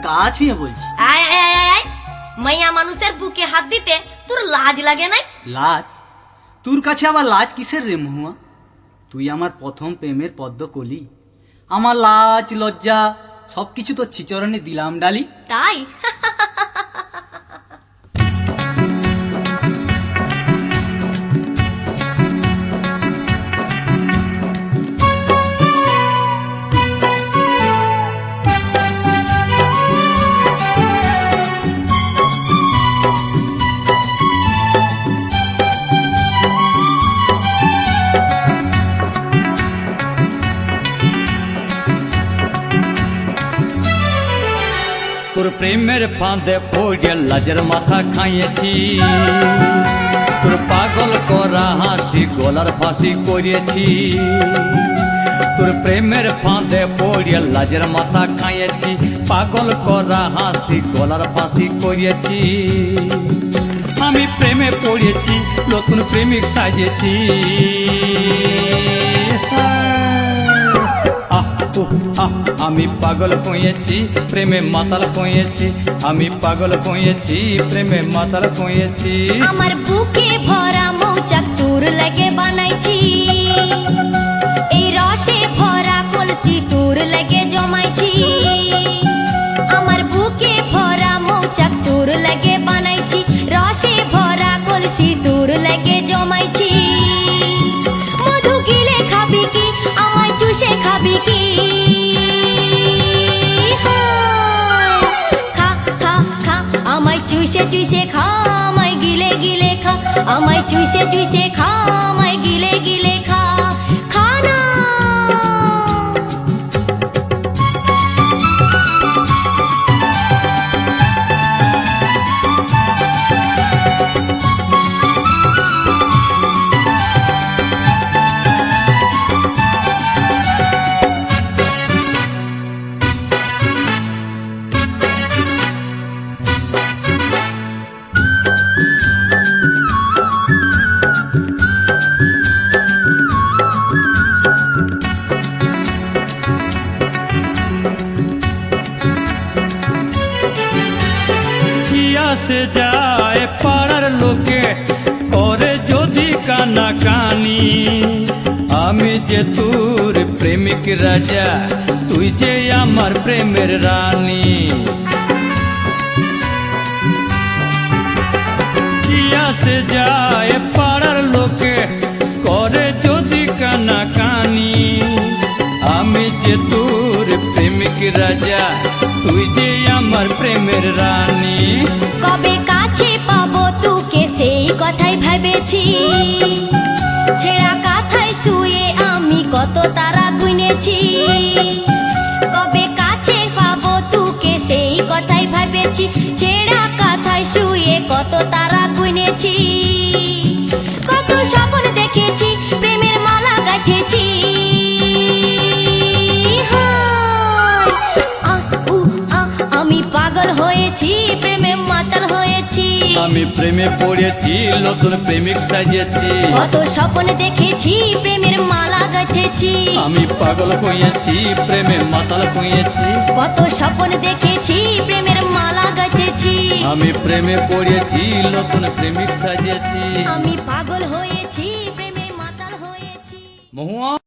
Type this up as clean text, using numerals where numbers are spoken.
গা ছুঁয়ে বলছি। আয় আয় আয় আয়, মাইয়া মানুষের বুকে হাত দিতে তোর লাজ লাগে নাই? লাজ? তোর কাছে আবার লাজ কিসের রে মহুয়া? তুই আমার প্রথম প্রেমের পদ্ম কলি। আমার লাজ লজ্জা সবকিছু তোর চিচরণে দিলাম ডালি। তাই? তোর প্রেমের ফাঁদে পড়ে লাজের মাথা খাইয়েছি, তোর পাগল করা হাসি গলার ফাঁসি করিয়েছি। তোর প্রেমের ফাঁদে পড়ে লাজের মাথা খাইয়েছি, পাগল করা হাসি গলার ফাঁসি করিয়েছি। আমি প্রেমে পড়েছি, নতুন প্রেমিক সাজিয়েছি। আমি পাগল কইয়েছি, প্রেমে মাতাল কইয়েছি। আমি পাগল কইয়েছি, প্রেমে মাতাল কইয়েছি। আমার বুকে ভরা মৌচাক তোর লাগে বানাইছি, এই রসে ভরা কলসি তোর লাগে জমাইছি। আমার বুকে ভরা মৌচাক তোর লাগে বানাইছি, রসে ভরা কলসি তোর লাগে জমাইছি। মধু গিলে খাবি কি, আমায় চুষে খাবি কি? চুষে চুষে খা, আমায় গিলে গিলে খা। আমায় চুষে চুষে খা, আমায় গিলে গিলে খা। খা না। সে যায় পাড়ার লোকে করে যদি কানা কানি, আমি যে তোর প্রেমিক রাজা, তুই যে আমার প্রেমের রানী। কিয়া সে যায় পাড়ার লোকে করে যদি কানা কানি, আমি যে তোর প্রেমিক রাজা, তুই যে আমার প্রেমের রানী। কবে কাছে পাবো তোকে সেই কথাই ভেবেছি, ছেঁড়া কাঁথায় শুয়ে আমি কত তারা গুনেছি। কবে কাছে পাবো তোকে সেই কথাই ভেবেছি, ছেঁড়া কাঁথায় শুয়ে কত তারা গুনেছি। কত স্বপ্ন দেখেছি, প্রেমের মালা গাঁথেছি। আমি পাগল হয়েছি, প্রেমে মাতাল হয়েছি। আমি প্রেমে পড়েছি, নতুন প্রেমিক সাজিয়েছি। কত স্বপ্ন দেখেছি, প্রেমের মালা গাঁথেছি। আমি পাগল হয়েছি, প্রেমে মাতাল হয়েছি। কত স্বপ্ন দেখেছি, প্রেমের মালা গাঁথেছি। আমি প্রেমে পড়েছি, নতুন প্রেমিক সাজিয়েছি। আমি পাগল হয়েছি, প্রেমে মাতাল হয়েছি। মহুয়া।